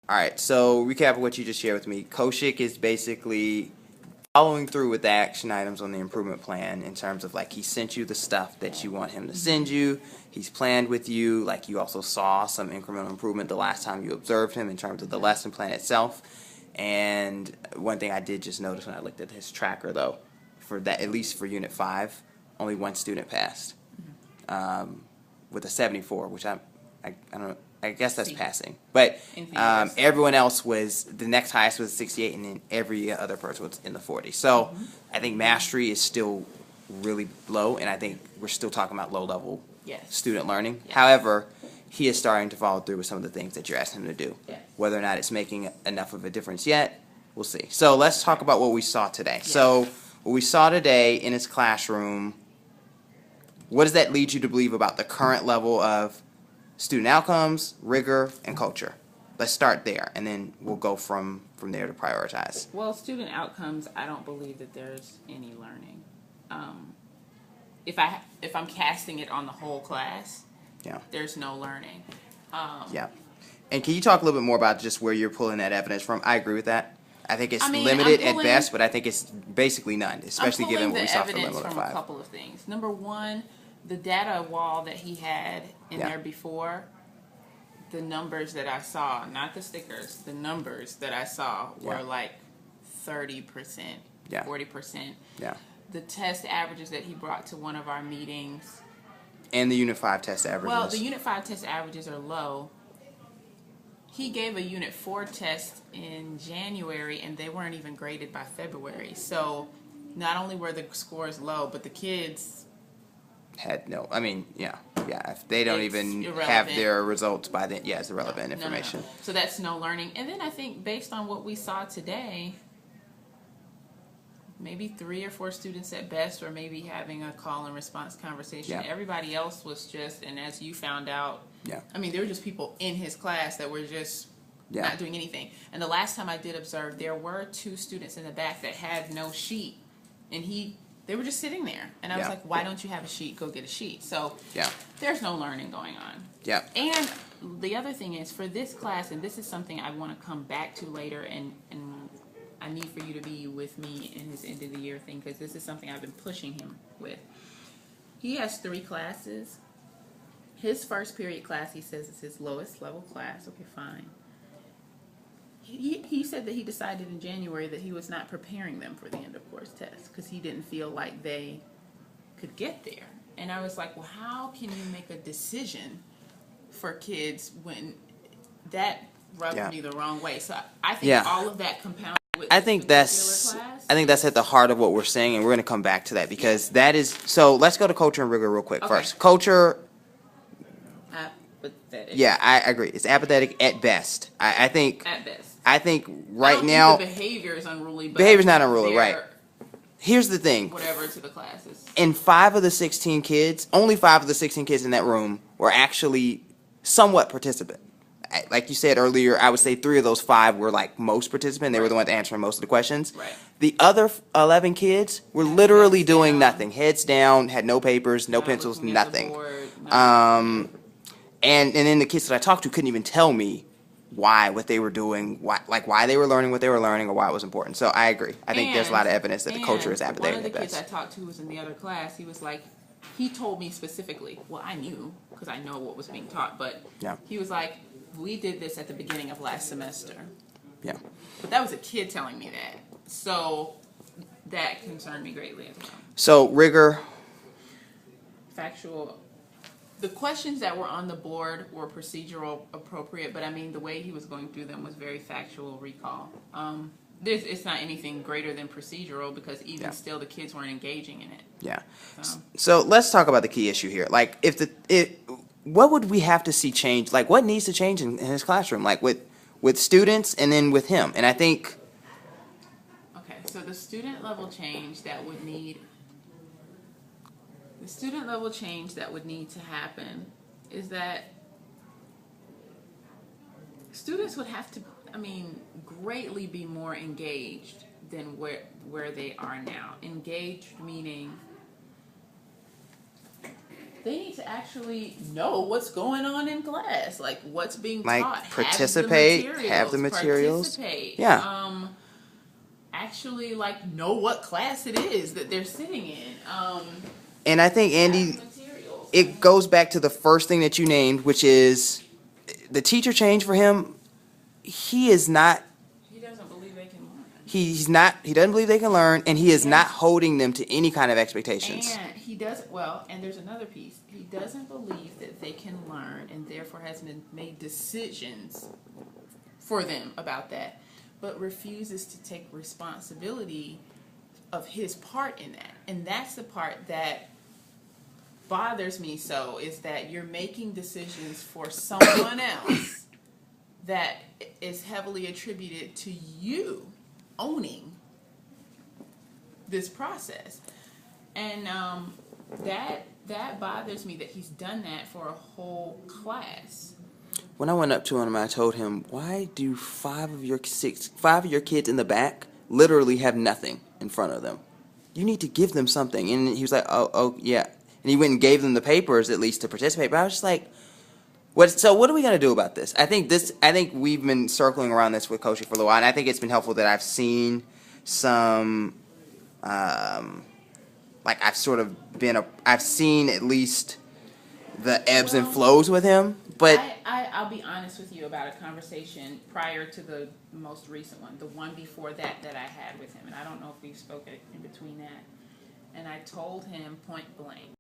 All right, so recap of what you just shared with me. Koshik is basically following through with the action items on the improvement plan in terms of like he sent you the stuff that you want him to send you. He's planned with you. Like you also saw some incremental improvement the last time you observed him in terms of the lesson plan itself. And one thing I did just notice when I looked at his tracker though, for that at least for Unit 5, only one student passed with a 74, which I don't know. I guess that's passing. But everyone else was, the next highest was 68, and then every other person was in the 40s. So I think mastery is still really low, and I think we're still talking about low-level student learning. Yes. However, he is starting to follow through with some of the things that you're asking him to do. Yes. Whether or not it's making enough of a difference yet, we'll see. So let's talk about what we saw today. Yes. So what we saw today in his classroom, what does that lead you to believe about the current level of student outcomes, rigor, and culture? Let's start there, and then we'll go from there to prioritize. Well, student outcomes, I don't believe that there's any learning. If I'm casting it on the whole class, there's no learning. Yeah. And can you talk a little bit more about just where you're pulling that evidence from? I agree with that. I think it's limited at best, but I think it's basically none, especially given what we saw for Limit 5. From a couple of things. Number one, the data wall that he had in there before, the numbers that I saw, not the stickers, the numbers that I saw were like 30%, 40%. Yeah. The test averages that he brought to one of our meetings. And the Unit 5 test averages. Well, the Unit 5 test averages are low. He gave a Unit 4 test in January, and they weren't even graded by February. So not only were the scores low, but the kids had no, if they don't even have their results by then, it's irrelevant information. No. So that's no learning. And then I think based on what we saw today, maybe 3 or 4 students at best were maybe having a call and response conversation. Everybody else was just, and as you found out, there were just people in his class that were just not doing anything. And the last time I did observe, there were 2 students in the back that had no sheet, and they were just sitting there. And I was like, why don't you have a sheet? Go get a sheet. So there's no learning going on. And the other thing is, for this class, and this is something I want to come back to later, and I need for you to be with me in his end of the year thing, because this is something I've been pushing him with. He has 3 classes. His first period class, he says, is his lowest level class. Okay, fine. He said that he decided in January that he was not preparing them for the end of course test because he didn't feel like they could get there. And I was like, well, how can you make a decision for kids when that rubbed me the wrong way? So I think all of that compounded with I think that's at the heart of what we're saying, and we're going to come back to that because that is, so let's go to culture and rigor real quick first. Culture, apathetic. Yeah, I agree. It's apathetic at best. I think at best. I think right now the behavior is unruly. But behavior's not unruly, right? Here's the thing. Whatever to the classes. In 5 of the 16 kids, only 5 of the 16 kids in that room were actually somewhat participant. Like you said earlier, I would say 3 of those 5 were like most participant. They were the ones answering most of the questions. Right. The other 11 kids were literally doing nothing. Heads down, had no papers, no pencils, nothing. And then the kids that I talked to couldn't even tell me what they were doing, why they were learning what they were learning, or why it was important. So I agree. I think there's a lot of evidence that the culture is apathetic at best. One of the kids I talked to who was in the other class, he was like, he told me specifically, well, I knew, because I know what was being taught, but he was like, we did this at the beginning of last semester. Yeah. But that was a kid telling me that. So that concerned me greatly as well. So rigor. Factual. The questions that were on the board were procedural appropriate, but the way he was going through them was very factual recall. It's not anything greater than procedural because even still the kids weren't engaging in it. Yeah. So let's talk about the key issue here. Like what would we have to see change? Like what needs to change in his classroom? Like with students and then with him. And I think. Okay, so the student level change that would need. The student level change that would need to happen is that students would have to, greatly be more engaged than where they are now. Engaged meaning they need to actually know what's going on in class, like what's being like taught. have the materials. Participate. Yeah. Actually, like, know what class it is that they're sitting in. And I think, Andy, it goes back to the first thing that you named, which is the teacher change for him. He is not. He doesn't believe they can learn. He's not. He doesn't believe they can learn, and he is not holding them to any kind of expectations. And he doesn't. Well, and there's another piece. He doesn't believe that they can learn, and therefore has been made decisions for them about that, but refuses to take responsibility of his part in that. And that's the part that bothers me so, is that you're making decisions for someone else that is heavily attributed to you owning this process. And that bothers me, that he's done that for a whole class. When I went up to him, I told him, "Why do five of your kids in the back literally have nothing in front of them? You need to give them something." And he was like, "Oh, yeah." And he went and gave them the papers at least to participate. But I was just like, "What? So what are we gonna do about this?" I think we've been circling around this with coaching for a little while, and I think it's been helpful that I've seen some, like I've seen at least the ebbs and flows with him. But I'll be honest with you about a conversation prior to the most recent one, the one before that I had with him, and I don't know if we've spoken in between that. And I told him point blank,